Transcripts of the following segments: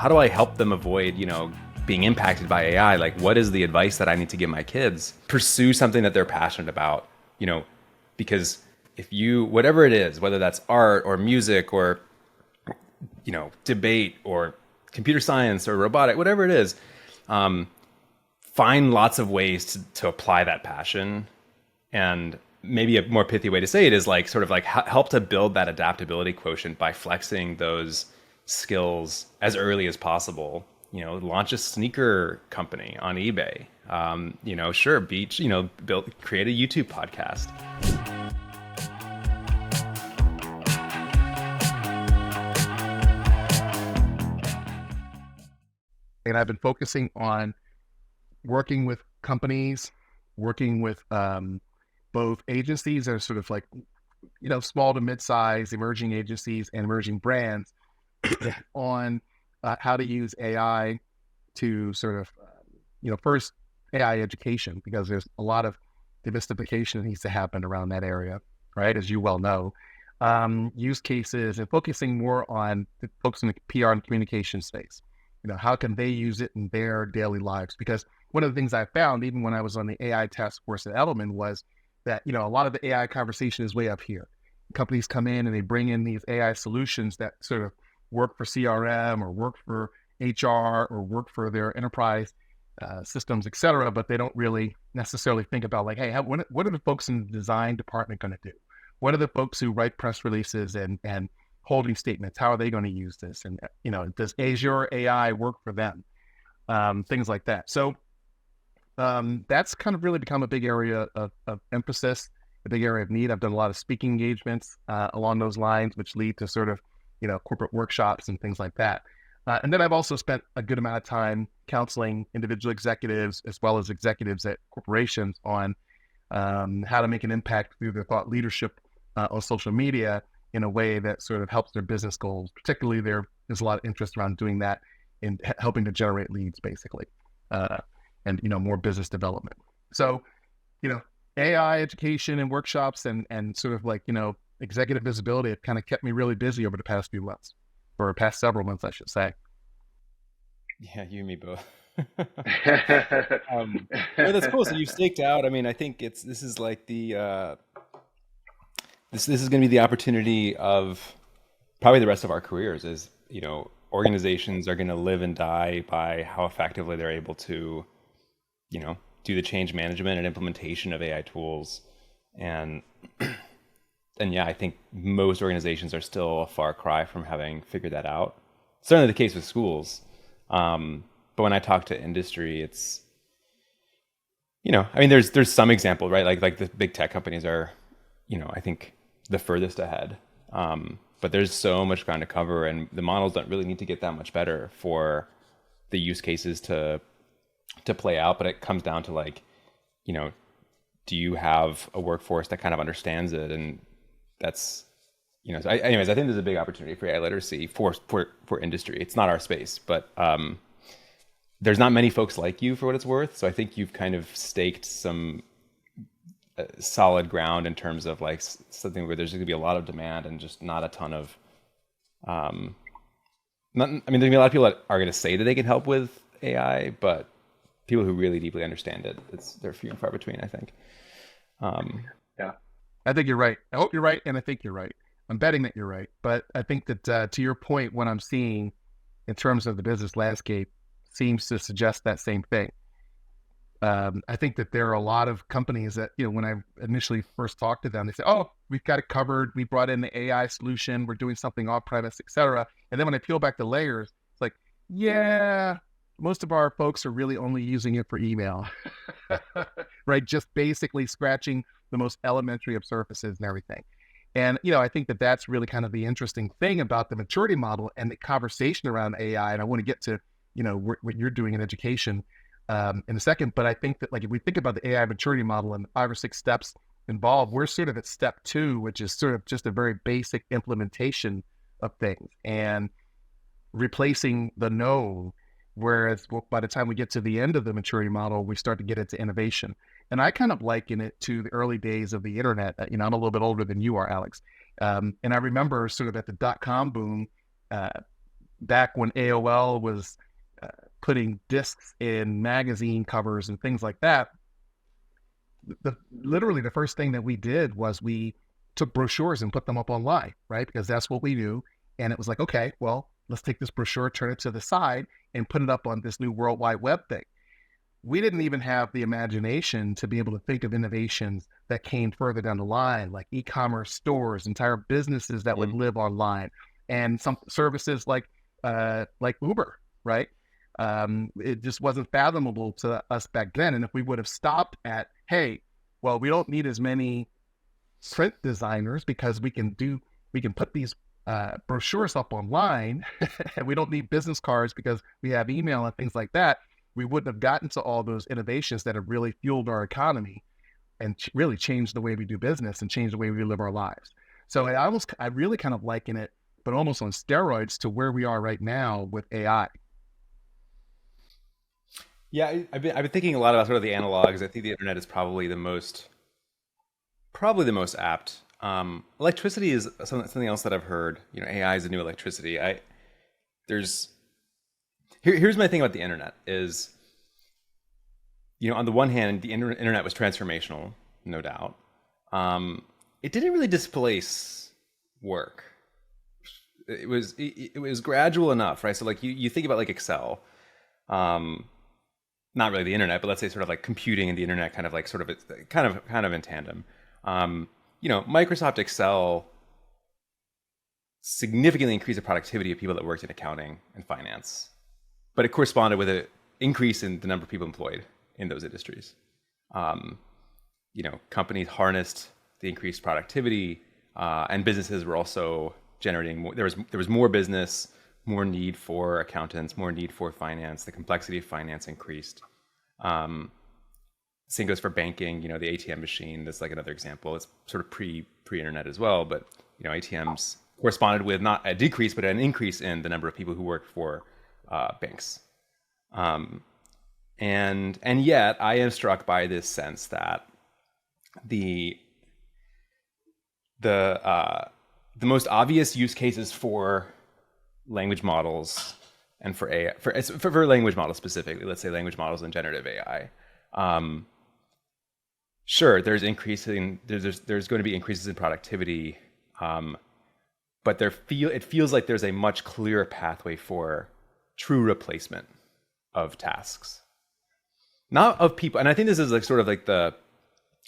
how do I help them avoid, being impacted by AI? Like, what is the advice that I need to give my kids? Pursue something that they're passionate about, because if you, whatever it is, whether that's art or music or, debate or computer science or robotic, whatever it is, find lots of ways to apply that passion. And maybe a more pithy way to say it is like sort of like help to build that adaptability quotient by flexing those skills as early as possible. Launch a sneaker company on eBay. Sure, create a YouTube podcast. And I've been focusing on working with companies, working with both agencies that are sort of like, small to mid-size emerging agencies and emerging brands on how to use AI to sort of, first AI education, because there's a lot of demystification that needs to happen around that area, right? As you well know, use cases and focusing more on folks in the PR and communication space. How can they use it in their daily lives? Because one of the things I found, even when I was on the AI task force at Edelman, was that, a lot of the AI conversation is way up here. Companies come in and they bring in these AI solutions that sort of work for CRM or work for HR or work for their enterprise systems, et cetera, but they don't really necessarily think about like, hey, what are the folks in the design department going to do? What are the folks who write press releases and holding statements? How are they going to use this? And, does Azure AI work for them? Things like that. So that's kind of really become a big area of emphasis, a big area of need. I've done a lot of speaking engagements along those lines, which lead to sort of, corporate workshops and things like that. And then I've also spent a good amount of time counseling individual executives as well as executives at corporations on how to make an impact through their thought leadership on social media in a way that sort of helps their business goals. Particularly there's a lot of interest around doing that in helping to generate leads, basically, and, more business development. So, AI education and workshops and sort of like, executive visibility have kind of kept me really busy over the past few months, or past several months, I should say. Yeah, you and me both. That's cool. So you've staked out. I mean, I think this is like the this is going to be the opportunity of probably the rest of our careers. Is organizations are going to live and die by how effectively they're able to, do the change management and implementation of AI tools, and yeah, I think most organizations are still a far cry from having figured that out. Certainly the case with schools. But when I talk to industry, it's, there's some example, right? Like the big tech companies are, I think the furthest ahead. But there's so much ground to cover, and the models don't really need to get that much better for the use cases to play out. But it comes down to like, do you have a workforce that kind of understands it? And that's, so anyways, I think there's a big opportunity for AI literacy for industry. It's not our space, but there's not many folks like you, for what it's worth. So I think you've kind of staked some solid ground in terms of like something where there's going to be a lot of demand and just not a ton of, there's going to be a lot of people that are going to say that they can help with AI, but people who really deeply understand it, they're few and far between, I think. Yeah, I think you're right. I hope you're right, and I think you're right. I'm betting that you're right. But I think that to your point, what I'm seeing in terms of the business landscape seems to suggest that same thing. I think that there are a lot of companies that, when I initially first talked to them, they say, oh, we've got it covered. We brought in the AI solution. We're doing something off-premise, et cetera. And then when I peel back the layers, it's like, yeah, most of our folks are really only using it for email, right? Just basically scratching the most elementary of surfaces and everything. And, I think that that's really kind of the interesting thing about the maturity model and the conversation around AI. And I want to get to, what you're doing in education in a second. But I think that, like, if we think about the AI maturity model and the 5 or 6 steps involved, we're sort of at step 2, which is sort of just a very basic implementation of things and replacing the known. Whereas by the time we get to the end of the maturity model, we start to get into innovation. And I kind of liken it to the early days of the internet. I'm a little bit older than you are, Alex. And I remember sort of at the .com boom, back when AOL was uh, putting discs in magazine covers and things like that, literally the first thing that we did was we took brochures and put them up online, right? Because that's what we do. And it was like, okay, well, let's take this brochure, turn it to the side, and put it up on this new World Wide Web thing. We didn't even have the imagination to be able to think of innovations that came further down the line, like e-commerce stores, entire businesses that would live online, and some services like Uber, right? It just wasn't fathomable to us back then. And if we would have stopped at, hey, well, we don't need as many print designers because we can put these brochures up online, and we don't need business cards because we have email and things like that. We wouldn't have gotten to all those innovations that have really fueled our economy and really changed the way we do business and changed the way we live our lives. So I really kind of liken it, but almost on steroids, to where we are right now with AI. Yeah, I've been thinking a lot about sort of the analogs. I think the internet is probably the most apt. Electricity is something else that I've heard. You know, AI is the new electricity. There's here's my thing about the internet is, you know, on the one hand, the internet was transformational, no doubt. It didn't really displace work. It was gradual enough, right? So like you think about like Excel, not really the internet, but let's say sort of like computing and the internet kind of like sort of kind of in tandem. You know, Microsoft Excel significantly increased the productivity of people that worked in accounting and finance, but it corresponded with an increase in the number of people employed in those industries. You know, companies harnessed the increased productivity, and businesses were also generating more. There was more business, more need for accountants, more need for finance. The complexity of finance increased. Same goes for banking. You know, the ATM machine. That's like another example. It's sort of pre-internet as well, but you know, ATMs corresponded with not a decrease, but an increase in the number of people who worked for banks. And yet, I am struck by this sense that the the most obvious use cases for language models and for AI, for language models specifically, let's say language models and generative AI. Sure, there's going to be increases in productivity, but it feels like there's a much clearer pathway for true replacement of tasks, not of people. And I think this is like sort of like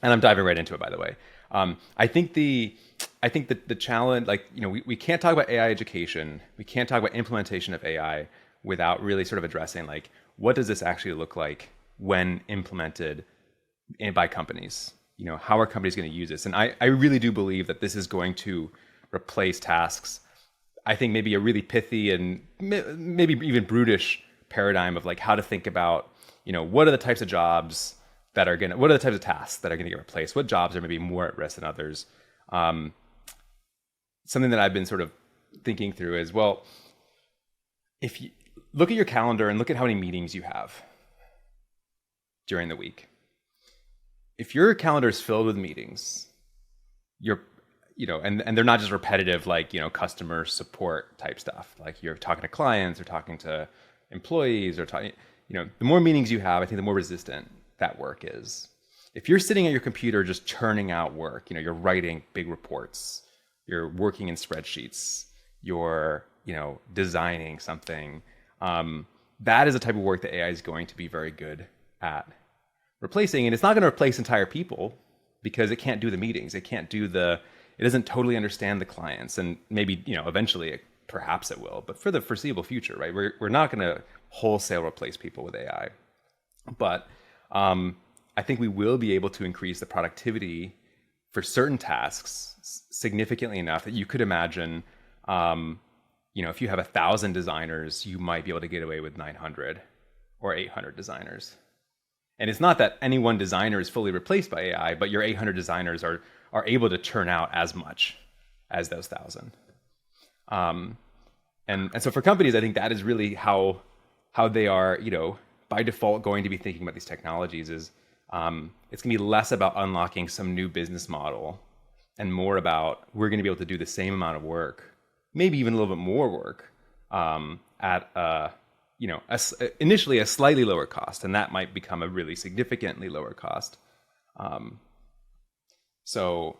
and I'm diving right into it, by the way. I think that the challenge, like, you know, we can't talk about AI education. We can't talk about implementation of AI without really sort of addressing, like, what does this actually look like when implemented by companies? You know, how are companies going to use this? And I really do believe that this is going to replace tasks. I think maybe a really pithy and maybe even brutish paradigm of like how to think about, you know, what are the types of jobs what are the types of tasks that are going to get replaced? What jobs are maybe more at risk than others? Something that I've been sort of thinking through is, well, if you look at your calendar and look at how many meetings you have during the week. If your calendar is filled with meetings, and they're not just repetitive, like, you know, customer support type stuff, like you're talking to clients or talking to employees or talking, you know, the more meetings you have, I think the more resistant that work is. If you're sitting at your computer just churning out work, you know, you're writing big reports, you're working in spreadsheets, you're, you know, designing something, that is the type of work that AI is going to be very good at replacing. And it's not going to replace entire people because it can't do the meetings. It doesn't totally understand the clients. And maybe, you know, eventually perhaps it will, but for the foreseeable future, right? We're not going to wholesale replace people with AI. But I think we will be able to increase the productivity for certain tasks significantly enough that you could imagine, you know, if you have 1,000 designers, you might be able to get away with 900 or 800 designers. And it's not that any one designer is fully replaced by AI, but your 800 designers are able to churn out as much as those 1,000. And so for companies, I think that is really how they are, you know, by default going to be thinking about these technologies is it's going to be less about unlocking some new business model and more about we're going to be able to do the same amount of work, maybe even a little bit more work, at initially a slightly lower cost, and that might become a really significantly lower cost. So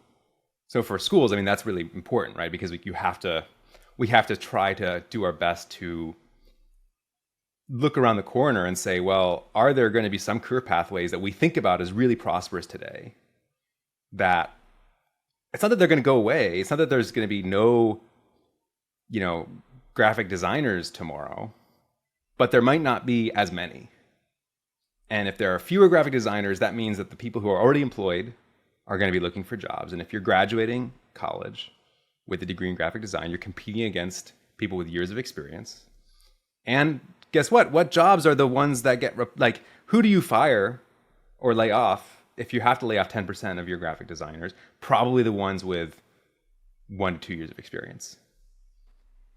for schools, I mean, that's really important, right? Because we have to try to do our best to look around the corner and say, well, are there going to be some career pathways that we think about as really prosperous today that it's not that they're going to go away. It's not that there's going to be no, graphic designers tomorrow, but there might not be as many. And if there are fewer graphic designers, that means that the people who are already employed are going to be looking for jobs. And if you're graduating college with a degree in graphic design, you're competing against people with years of experience. And guess what? What jobs are the ones that get, who do you fire or lay off if you have to lay off 10% of your graphic designers? Probably the ones with 1 to 2 years of experience.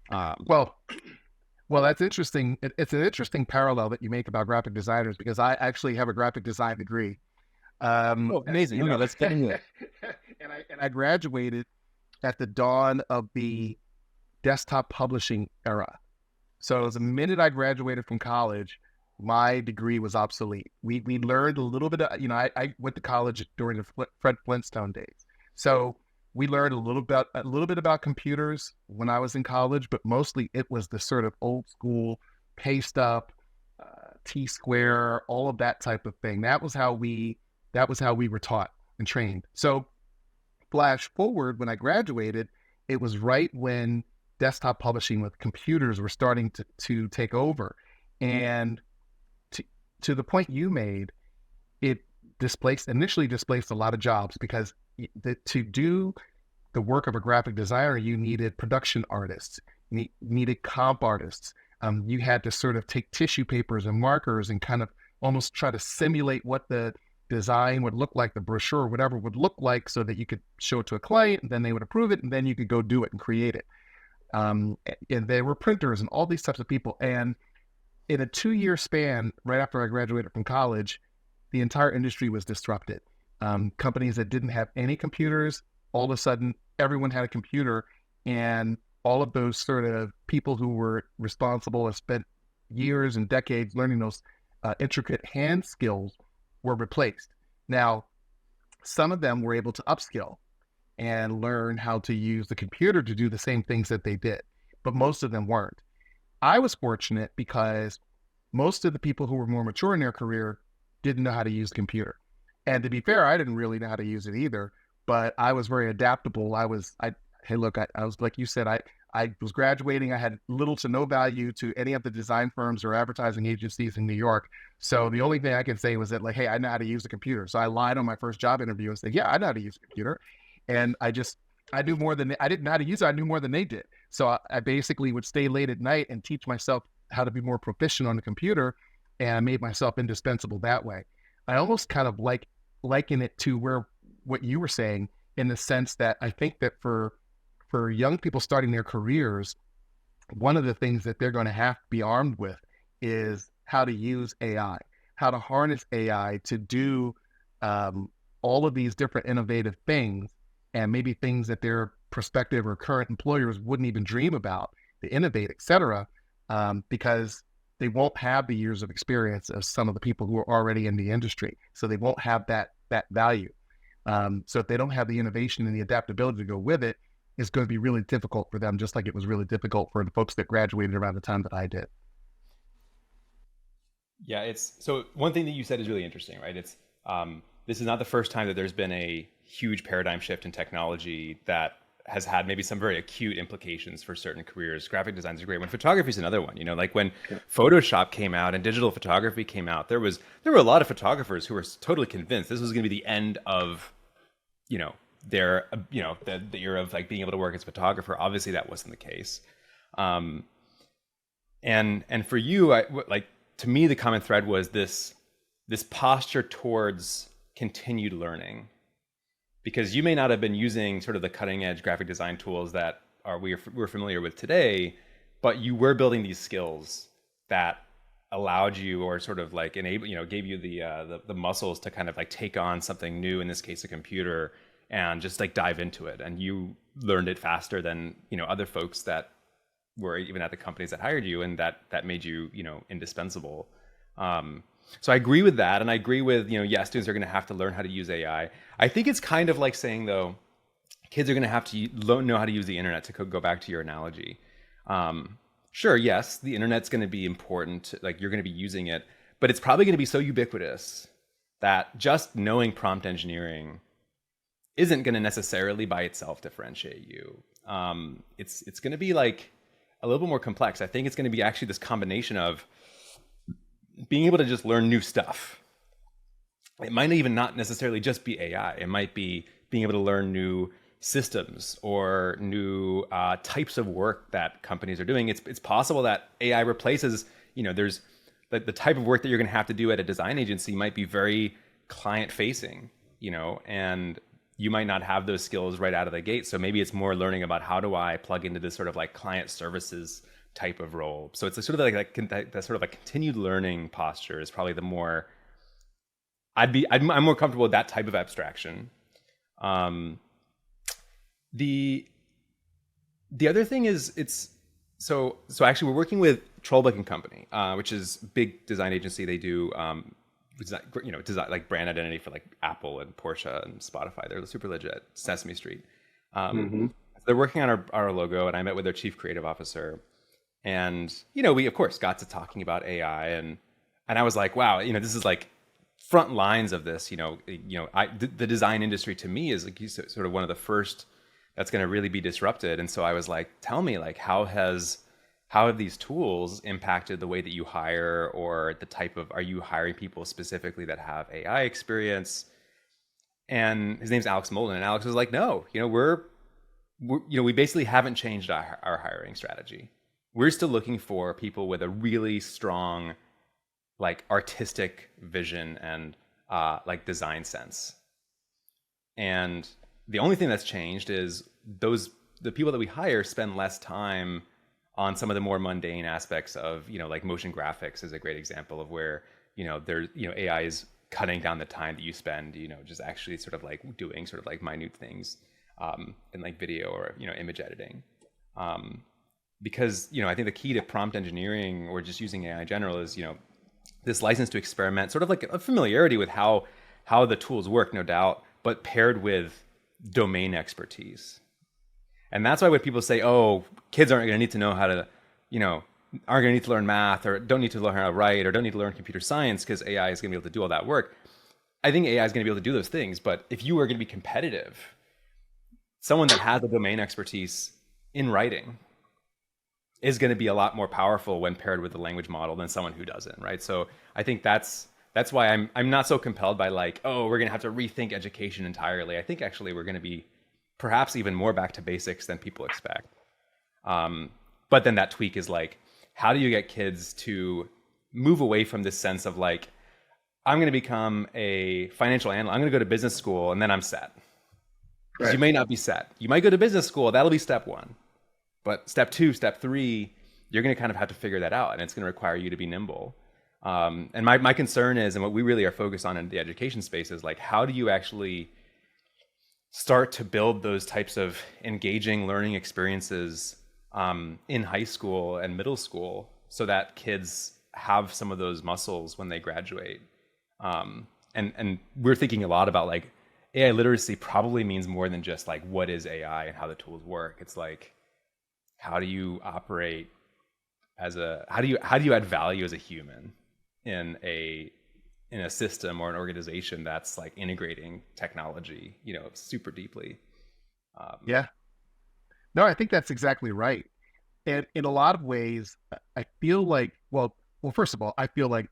Well, that's interesting. It's an interesting parallel that you make about graphic designers, because I actually have a graphic design degree. Amazing. Okay, let's get into it. and I graduated at the dawn of the desktop publishing era. So the minute I graduated from college, my degree was obsolete. We learned a little bit of, I went to college during the Fred Flintstone days. So we learned a little bit about computers when I was in college, but mostly it was the sort of old school paste up, T-square, all of that type of thing. That was how we were taught and trained. So flash forward, when I graduated, it was right when desktop publishing with computers were starting to take over. And to the point you made, it initially displaced a lot of jobs, because to do the work of a graphic designer, you needed production artists, needed comp artists. You had to sort of take tissue papers and markers and kind of almost try to simulate what the design would look like, the brochure or whatever would look like, so that you could show it to a client, and then they would approve it, and then you could go do it and create it. And there were printers and all these types of people. And in a 2-year span, right after I graduated from college, the entire industry was disrupted. Companies that didn't have any computers, all of a sudden, everyone had a computer, and all of those sort of people who were responsible and spent years and decades learning those intricate hand skills were replaced. Now, some of them were able to upskill and learn how to use the computer to do the same things that they did, but most of them weren't. I was fortunate because most of the people who were more mature in their career didn't know how to use the computer. And to be fair, I didn't really know how to use it either, but I was very adaptable. I was like you said, I was graduating. I had little to no value to any of the design firms or advertising agencies in New York. So the only thing I could say was that, like, hey, I know how to use the computer. So I lied on my first job interview and said, yeah, I know how to use the computer. And I knew more than I didn't know how to use it. I knew more than they did. So I basically would stay late at night and teach myself how to be more proficient on the computer, and I made myself indispensable that way. I almost kind of liken it to what you were saying, in the sense that I think that for young people starting their careers, one of the things that they're going to have to be armed with is how to use AI, how to harness AI to do all of these different innovative things, and maybe things that their prospective or current employers wouldn't even dream about, to innovate, et cetera, because they won't have the years of experience of some of the people who are already in the industry. So they won't have that value. So if they don't have the innovation and the adaptability to go with it, it's going to be really difficult for them, just like it was really difficult for the folks that graduated around the time that I did. Yeah, so one thing that you said is really interesting, right? It's this is not the first time that there's been a huge paradigm shift in technology that has had maybe some very acute implications for certain careers. Graphic design is a great one. Photography is another one. Like when Photoshop came out and digital photography came out, there were a lot of photographers who were totally convinced this was going to be the end of, their, the era of like being able to work as a photographer. Obviously, that wasn't the case. And for you, to me, the common thread was this posture towards continued learning. Because you may not have been using sort of the cutting edge graphic design tools that we're familiar with today, but you were building these skills that allowed you, or sort of like gave you the muscles to kind of like take on something new, in this case, a computer, and just like dive into it. And you learned it faster than, other folks that were even at the companies that hired you, and that made you, indispensable. So I agree with that, and I agree with, yes, students are going to have to learn how to use AI. I think it's kind of like saying, though, kids are going to have to know how to use the internet, to go back to your analogy. Sure, yes, the internet's going to be important, like you're going to be using it, but it's probably going to be so ubiquitous that just knowing prompt engineering isn't going to necessarily by itself differentiate you. It's going to be like a little bit more complex. I think it's going to be actually this combination of being able to just learn new stuff. It might even not necessarily just be AI. It might be being able to learn new systems or new types of work that companies are doing. It's possible that AI replaces, there's the type of work that you're going to have to do at a design agency might be very client facing, and you might not have those skills right out of the gate. So maybe it's more learning about how do I plug into this sort of like client services type of role. So it's a sort of like that sort of a continued learning posture is probably the more I'm more comfortable with that type of abstraction. The other thing is so actually we're working with Trollbeck and Company, which is big design agency. They do design like brand identity for like Apple and Porsche and Spotify. They're super legit. Sesame Street. They're working on our logo, and I met with their chief creative officer, and we of course got to talking about AI, and I was like, wow, this is like front lines of this. The design industry to me is like sort of one of the first that's going to really be disrupted. And so I was like, tell me, like, how have these tools impacted the way that you hire, or the type of, are you hiring people specifically that have AI experience? And his name's Alex Molden, and Alex was like, no, we basically haven't changed our hiring strategy. We're still looking for people with a really strong, like, artistic vision and like design sense. And the only thing that's changed is the people that we hire spend less time on some of the more mundane aspects of, like motion graphics is a great example of where, AI is cutting down the time that you spend, just actually sort of like doing sort of like minute things in like video or, image editing. Because, I think the key to prompt engineering or just using AI in general is, this license to experiment, sort of like a familiarity with how the tools work, no doubt, but paired with domain expertise. And that's why when people say, oh, kids aren't going to need to know how to, aren't going to need to learn math, or don't need to learn how to write, or don't need to learn computer science because AI is going to be able to do all that work. I think AI is going to be able to do those things. But if you are going to be competitive, someone that has the domain expertise in writing is going to be a lot more powerful when paired with the language model than someone who doesn't, right? So I think that's why I'm not so compelled by like, oh, we're going to have to rethink education entirely. I think actually we're going to be perhaps even more back to basics than people expect. But then that tweak is like, how do you get kids to move away from this sense of like, I'm going to become a financial analyst, I'm going to go to business school, and then I'm set. Because you may not be set. You might go to business school, that'll be step one. But step two, step three, you're going to kind of have to figure that out, and it's going to require you to be nimble. And my concern is, and what we really are focused on in the education space is like, how do you actually start to build those types of engaging learning experiences in high school and middle school so that kids have some of those muscles when they graduate. And we're thinking a lot about like AI literacy probably means more than just like what is AI and how the tools work. It's like, how do you operate as how do you add value as a human in a system or an organization that's like integrating technology, super deeply. Yeah. No, I think that's exactly right. And in a lot of ways, I feel like, well, first of all, I feel like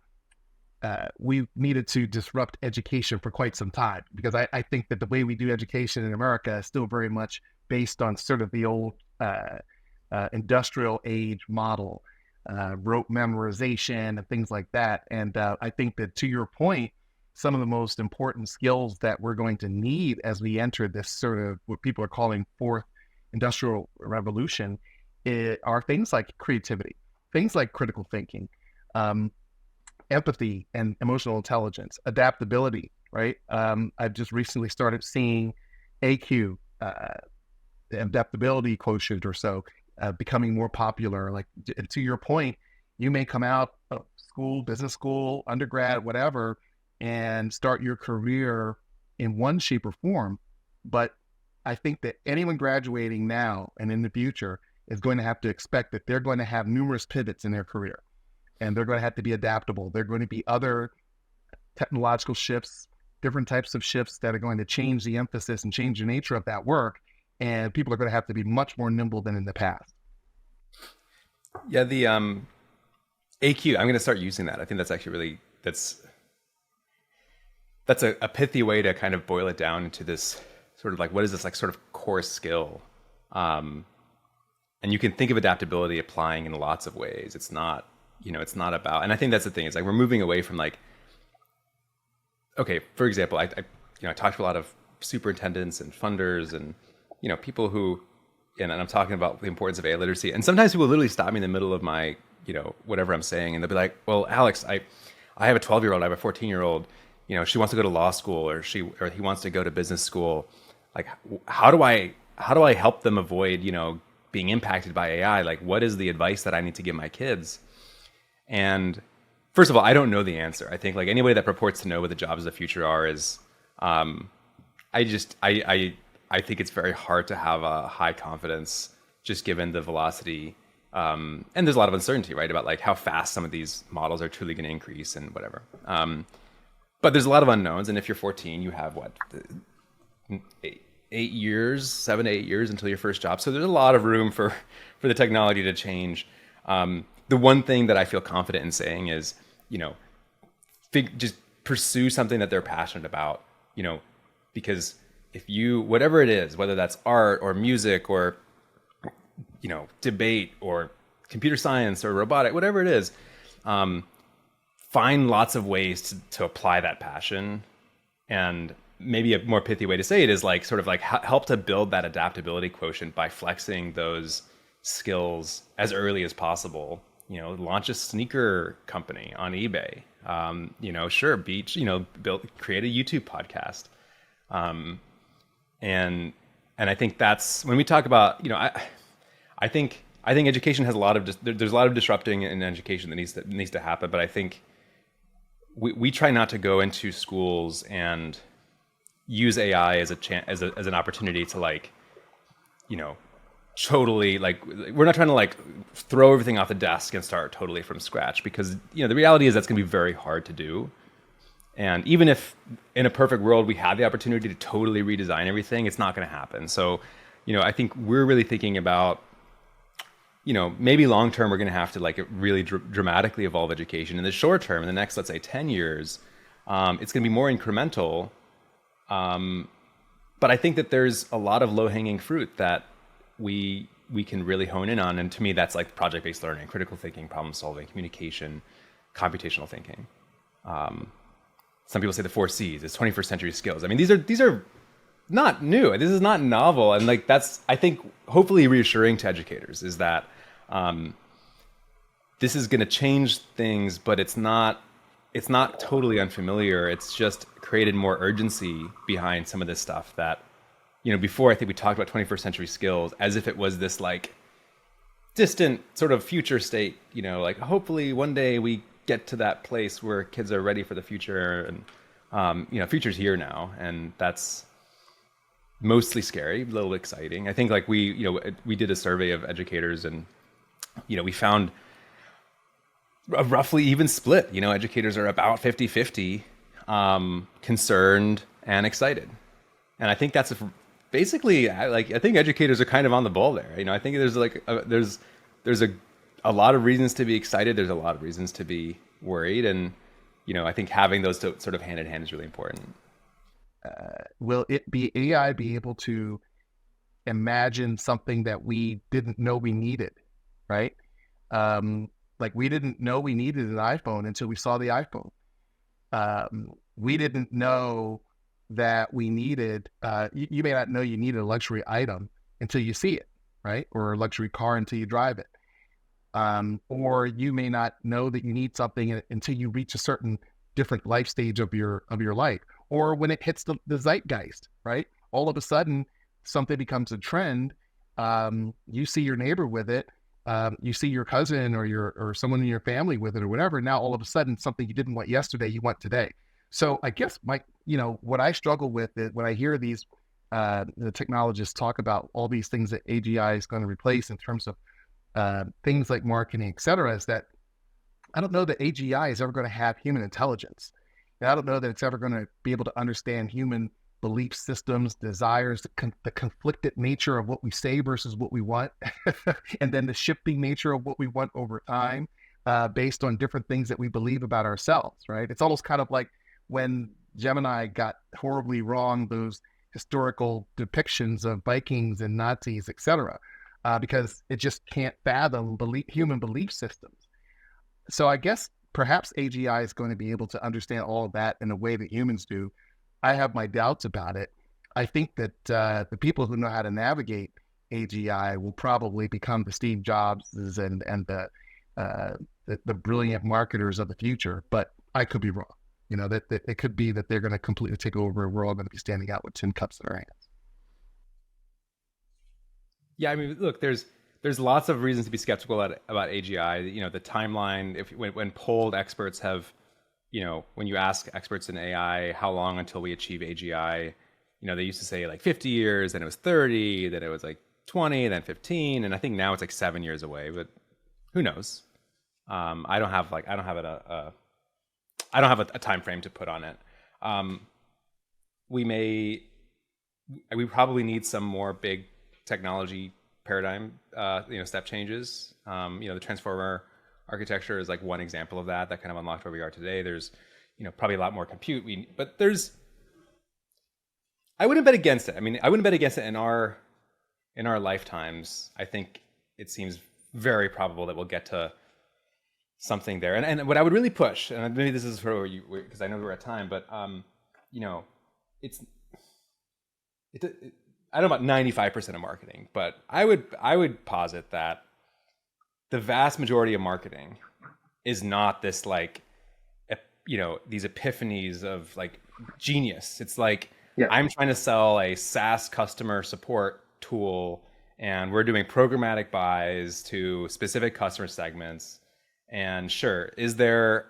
we've needed to disrupt education for quite some time, because I think that the way we do education in America is still very much based on sort of the old industrial age model, rote memorization and things like that. And I think that, to your point, some of the most important skills that we're going to need as we enter this sort of what people are calling fourth industrial revolution are things like creativity, things like critical thinking, empathy and emotional intelligence, adaptability, right? I've just recently started seeing AQ, the adaptability quotient or so, becoming more popular. Like to your point, you may come out of school, business school, undergrad, whatever, and start your career in one shape or form. But I think that anyone graduating now and in the future is going to have to expect that they're going to have numerous pivots in their career, and they're going to have to be adaptable. There are going to be other technological shifts, different types of shifts that are going to change the emphasis and change the nature of that work. And people are going to have to be much more nimble than in the past. Yeah, the AQ. I'm going to start using that. I think that's actually really that's a pithy way to kind of boil it down into this sort of like, what is this like sort of core skill? And you can think of adaptability applying in lots of ways. It's not, it's not about, and I think that's the thing. It's like we're moving away from like, okay, for example, I talked to a lot of superintendents and funders and, people who, and I'm talking about the importance of AI literacy. And sometimes people literally stop me in the middle of my, whatever I'm saying. And they'll be like, well, Alex, I have a 12-year-old, I have a 14-year-old, she wants to go to law school or he wants to go to business school. Like, how do I help them avoid, being impacted by AI? Like, what is the advice that I need to give my kids? And first of all, I don't know the answer. I think like anybody that purports to know what the jobs of the future are is, I think it's very hard to have a high confidence just given the velocity. And there's a lot of uncertainty, right? About like how fast some of these models are truly going to increase and whatever. But there's a lot of unknowns. And if you're 14, you have what, 7 to 8 years until your first job. So there's a lot of room for the technology to change. The one thing that I feel confident in saying is, just pursue something that they're passionate about, because if you, whatever it is, whether that's art or music or, debate or computer science or robotic, whatever it is, find lots of ways to apply that passion. And maybe a more pithy way to say it is like sort of like help to build that adaptability quotient by flexing those skills as early as possible. Launch a sneaker company on eBay. Sure, create a YouTube podcast. And I think that's when we talk about, I think education has a lot of there's a lot of disrupting in education that needs to happen. But I think we try not to go into schools and use AI as as an opportunity to like, totally like, we're not trying to like throw everything off the desk and start totally from scratch, because the reality is that's going to be very hard to do. And even if in a perfect world we had the opportunity to totally redesign everything, it's not going to happen. So, I think we're really thinking about, maybe long term we're going to have to like really dramatically evolve education. In the short term, in the next, let's say 10 years, it's going to be more incremental. But I think that there's a lot of low hanging fruit that we can really hone in on. And to me, that's like project-based learning, critical thinking, problem solving, communication, computational thinking. Some people say the 4 C's, it's 21st century skills. I mean, these are not new. This is not novel. And like, that's, I think, hopefully reassuring to educators is that this is going to change things, but it's not totally unfamiliar. It's just created more urgency behind some of this stuff that, before I think we talked about 21st century skills as if it was this like distant sort of future state, like hopefully one day we get to that place where kids are ready for the future. And, future's here now. And that's mostly scary, a little exciting. I think like we did a survey of educators and, we found a roughly even split. Educators are about 50-50 concerned and excited. And I think that's basically, I think educators are kind of on the ball there. I think there's like there's a lot of reasons to be excited. There's a lot of reasons to be worried. And, I think having those sort of hand in hand is really important. Will AI be able to imagine something that we didn't know we needed, right? Like we didn't know we needed an iPhone until we saw the iPhone. We didn't know that we needed, you may not know you needed a luxury item until you see it, right? Or a luxury car until you drive it. Or you may not know that you need something until you reach a certain different life stage of your life, or when it hits the zeitgeist, right? All of a sudden, something becomes a trend, you see your neighbor with it, you see your cousin or someone in your family with it or whatever. Now all of a sudden, something you didn't want yesterday, you want today. So I guess what I struggle with is when I hear these the technologists talk about all these things that AGI is going to replace in terms of things like marketing, et cetera, is that I don't know that AGI is ever going to have human intelligence. And I don't know that it's ever going to be able to understand human belief systems, desires, the conflicted nature of what we say versus what we want, and then the shifting nature of what we want over time based on different things that we believe about ourselves, right? It's almost kind of like when Gemini got horribly wrong those historical depictions of Vikings and Nazis, et cetera, because it just can't fathom human belief systems. So I guess perhaps AGI is going to be able to understand all of that in a way that humans do. I have my doubts about it. I think that the people who know how to navigate AGI will probably become the Steve Jobses and the brilliant marketers of the future. But I could be wrong. That it could be that they're going to completely take over. We're all going to be standing out with tin cups in our hands. Yeah, I mean, look, there's lots of reasons to be skeptical about AGI. The timeline, when polled experts have, when you ask experts in AI how long until we achieve AGI, they used to say like 50 years, then it was 30, then it was like 20, then 15, and I think now it's like 7 years away. But who knows? I don't have a time frame to put on it. We probably need some more big technology paradigm, step changes. The transformer architecture is like one example of that kind of unlocked where we are today. There's, probably a lot more compute. I wouldn't bet against it. I mean, I wouldn't bet against it in our lifetimes. I think it seems very probable that we'll get to something there. And what I would really push, and maybe this is for you, because I know we're at time, but I don't know about 95% of marketing, but I would posit that the vast majority of marketing is not this these epiphanies of like genius. It's like, yeah, I'm trying to sell a SaaS customer support tool and we're doing programmatic buys to specific customer segments. And sure, is there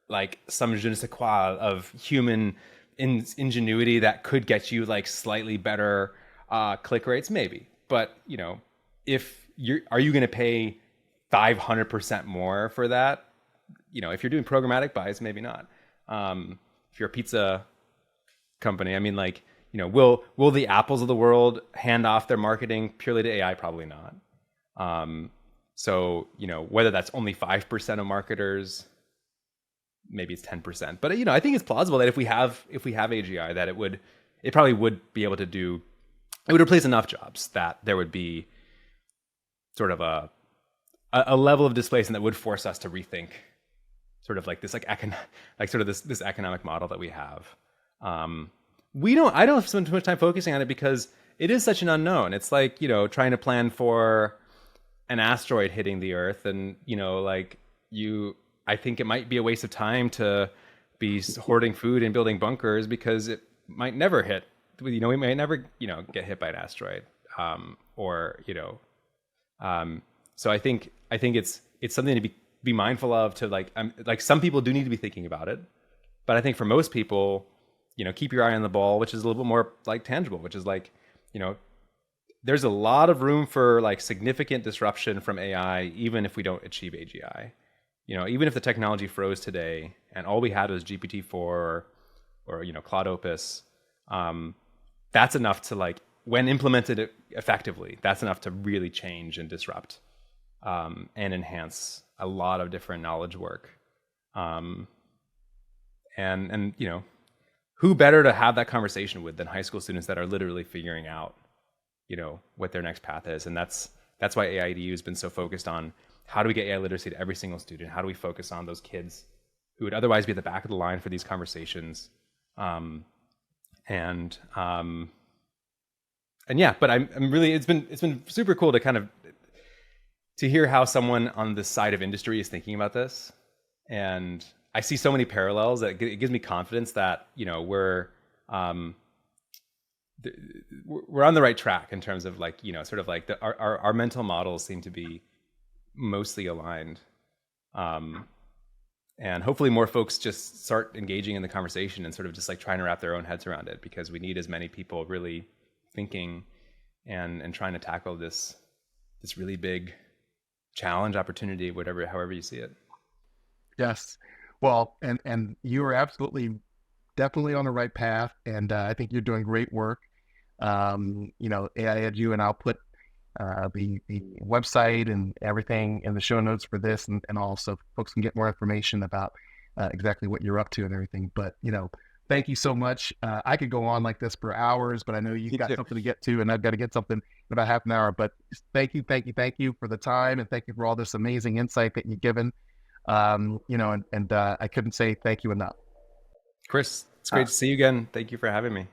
like some je ne sais quoi of human ingenuity that could get you like slightly better click rates? Maybe. But, are you going to pay 500% more for that? If you're doing programmatic buys, maybe not. If you're a pizza company, I mean, like, will the Apples of the world hand off their marketing purely to AI? Probably not. So, whether that's only 5% of marketers, maybe it's 10%. But, I think it's plausible that if we have AGI, that it probably would be able to do, it would replace enough jobs that there would be sort of a level of displacement that would force us to rethink sort of like this, this economic model that we have. I don't spend too much time focusing on it because it is such an unknown. It's like, trying to plan for an asteroid hitting the Earth, and I think it might be a waste of time to be hoarding food and building bunkers because it might never hit. We might never get hit by an asteroid, so I think it's something to be mindful of. To like some people do need to be thinking about it, but I think for most people, keep your eye on the ball, which is a little bit more like tangible, which is like, there's a lot of room for like significant disruption from AI, even if we don't achieve AGI. Even if the technology froze today and all we had was GPT-4 or Claude Opus, that's enough to like, when implemented effectively, that's enough to really change and disrupt and enhance a lot of different knowledge work. And who better to have that conversation with than high school students that are literally figuring out, what their next path is. And that's why AIEDU has been so focused on how do we get AI literacy to every single student? How do we focus on those kids who would otherwise be at the back of the line for these conversations? And yeah, but I'm really, it's been super cool to kind of to hear how someone on this side of industry is thinking about this. And I see so many parallels that it gives me confidence that, we're, we're on the right track in terms of like, sort of like our mental models seem to be mostly aligned. And hopefully more folks just start engaging in the conversation and sort of just like trying to wrap their own heads around it, because we need as many people really thinking and trying to tackle this really big challenge, opportunity, however you see it. Yes. Well, and you are absolutely definitely on the right path, and I think you're doing great work. I had you, and I'll put the website and everything in the show notes for this, and also folks can get more information about exactly what you're up to and everything. But thank you so much. I could go on like this for hours, but I know you've got something to get to, and I've got to get something in about half an hour. But thank you for the time, and thank you for all this amazing insight that you've given. I couldn't say thank you enough. Chris, it's great to see you again. Thank you for having me.